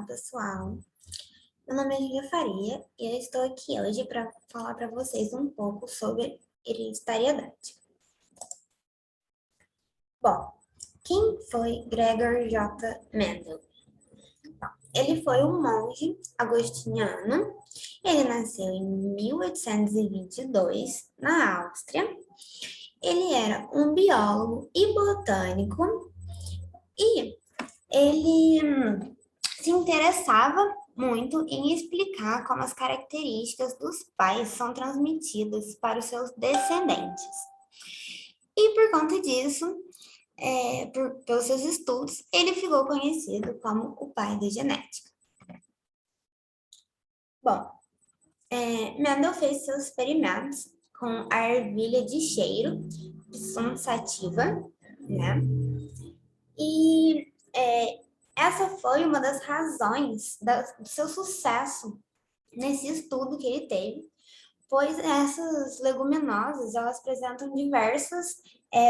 Olá, pessoal. Meu nome é Julia Faria e eu estou aqui hoje para falar para vocês um pouco sobre hereditariedade. Bom, quem foi Gregor J. Mendel? Ele foi um monge agostiniano. Ele nasceu em 1822 na Áustria. Ele era um biólogo e botânico e ele se interessava muito em explicar como as características dos pais são transmitidas para os seus descendentes. E por conta disso, pelos seus estudos, ele ficou conhecido como o pai da genética. Bom, Mendel fez seus experimentos com a ervilha de cheiro, Psum sativa, né? E essa foi uma das razões do seu sucesso nesse estudo que ele teve, pois essas leguminosas, elas apresentam diversas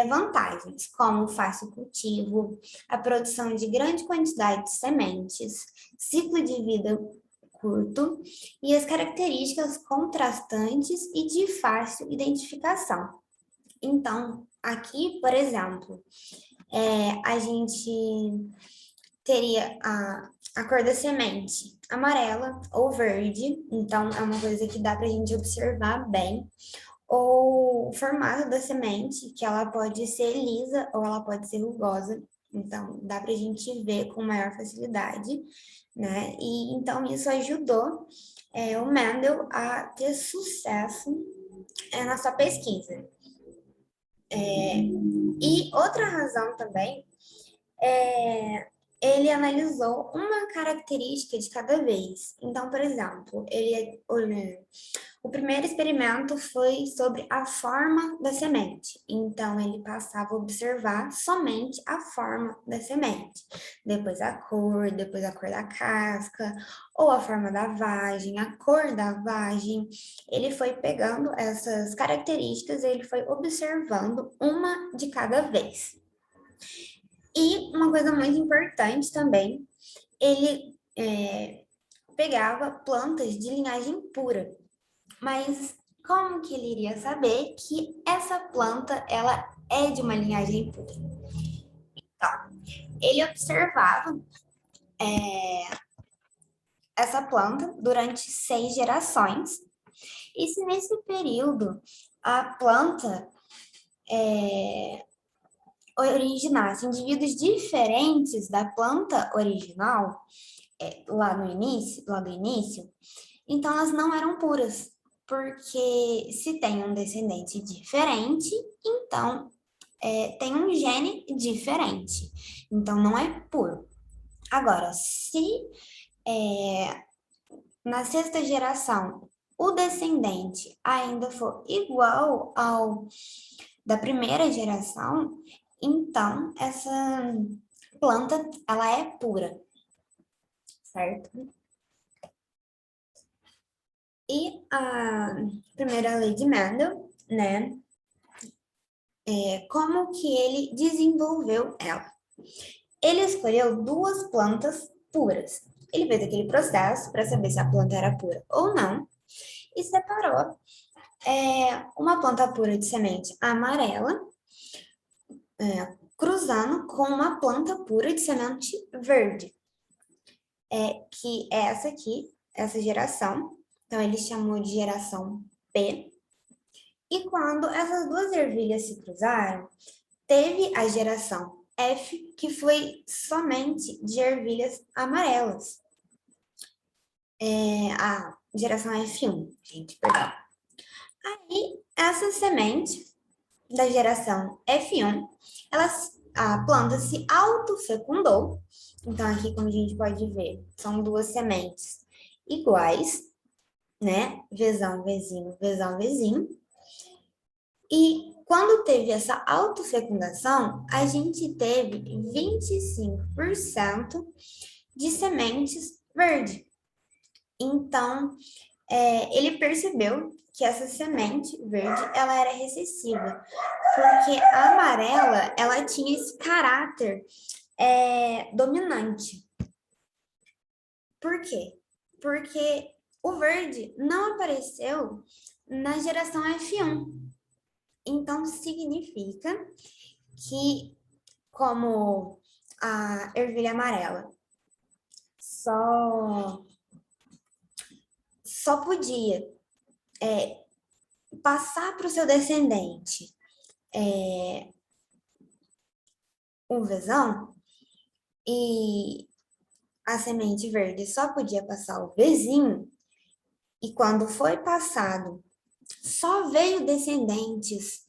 vantagens, como o fácil cultivo, a produção de grande quantidade de sementes, ciclo de vida curto e as características contrastantes e de fácil identificação. Então, aqui, por exemplo, a gente teria a cor da semente amarela ou verde, então é uma coisa que dá para a gente observar bem. Ou o formato da semente, que ela pode ser lisa ou ela pode ser rugosa, então dá para a gente ver com maior facilidade, né? E então isso ajudou o Mendel a ter sucesso na sua pesquisa. E outra razão também ele analisou uma característica de cada vez. Então, por exemplo, o primeiro experimento foi sobre a forma da semente. Então, ele passava a observar somente a forma da semente. Depois a cor da casca, ou a forma da vagem, a cor da vagem. Ele foi pegando essas características e ele foi observando uma de cada vez. E uma coisa muito importante também, ele pegava plantas de linhagem pura. Mas como que ele iria saber que essa planta ela é de uma linhagem pura? Então, ele observava essa planta durante 6 gerações. E se nesse período a planta originasse indivíduos diferentes da planta original, lá do início, então elas não eram puras, porque se tem um descendente diferente, então tem um gene diferente, então não é puro. Agora, se na 6ª geração o descendente ainda for igual ao da primeira geração, então essa planta ela é pura, certo? E a primeira lei de Mendel, né? Como que ele desenvolveu ela? Ele escolheu 2 plantas puras. Ele fez aquele processo para saber se a planta era pura ou não e separou uma planta pura de semente amarela, cruzando com uma planta pura de semente verde, que é essa aqui, essa geração. Então, ele chamou de geração P. E quando essas 2 ervilhas se cruzaram, teve a geração F, que foi somente de ervilhas amarelas. A geração F1, gente, perdão. Aí, essa semente da geração F1, a planta se autofecundou. Então, aqui, como a gente pode ver, são 2 sementes iguais, né? Vzão, Vzinho, Vzão, Vzinho. E quando teve essa autofecundação, a gente teve 25% de sementes verde. Então, ele percebeu que essa semente verde, ela era recessiva, porque a amarela, ela tinha esse caráter dominante. Por quê? Porque o verde não apareceu na geração F1. Então, significa que, como a ervilha amarela só, só podia passar para o seu descendente um vezão, e a semente verde só podia passar o vizinho, e quando foi passado, só veio descendentes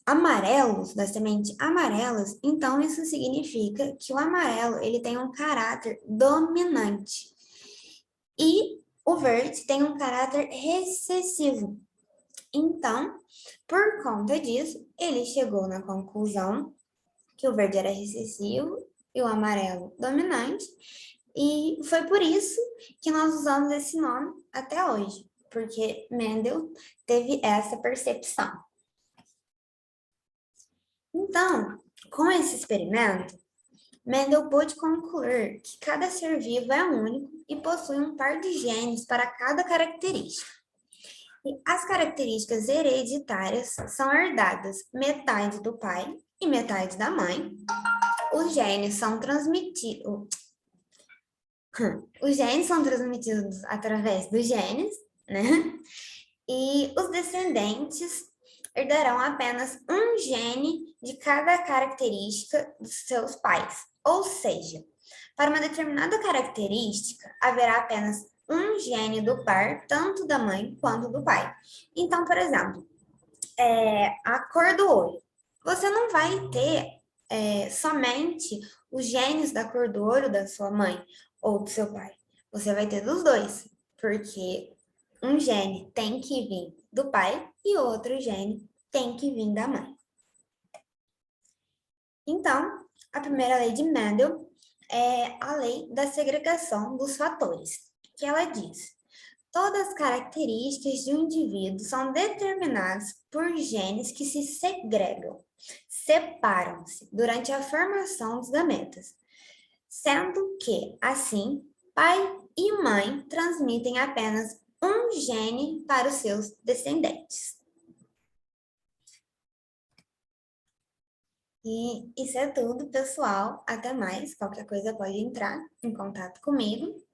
amarelos, da semente amarelas, então isso significa que o amarelo ele tem um caráter dominante e o verde tem um caráter recessivo. Então, por conta disso, ele chegou na conclusão que o verde era recessivo e o amarelo dominante, e foi por isso que nós usamos esse nome até hoje, porque Mendel teve essa percepção. Então, com esse experimento, Mendel pôde concluir que cada ser vivo é único e possui um par de genes para cada característica. E as características hereditárias são herdadas metade do pai e metade da mãe. Os genes são transmitidos. Os genes são transmitidos através dos genes, né? E os descendentes herdarão apenas um gene de cada característica dos seus pais. Ou seja, para uma determinada característica, haverá apenas um gene do par, tanto da mãe quanto do pai. Então, por exemplo, a cor do olho. Você não vai ter somente os genes da cor do olho da sua mãe ou do seu pai. Você vai ter dos dois, porque um gene tem que vir do pai e outro gene tem que vir da mãe. Então, a primeira lei de Mendel é a lei da segregação dos fatores, que ela diz: todas as características de um indivíduo são determinadas por genes que se segregam, separam-se durante a formação dos gametas, sendo que, assim, pai e mãe transmitem apenas um gene para os seus descendentes. E isso é tudo, pessoal. Até mais. Qualquer coisa pode entrar em contato comigo.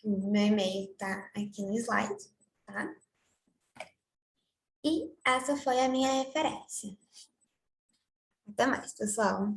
O meu e-mail está aqui no slide, tá? E essa foi a minha referência. Até mais, pessoal.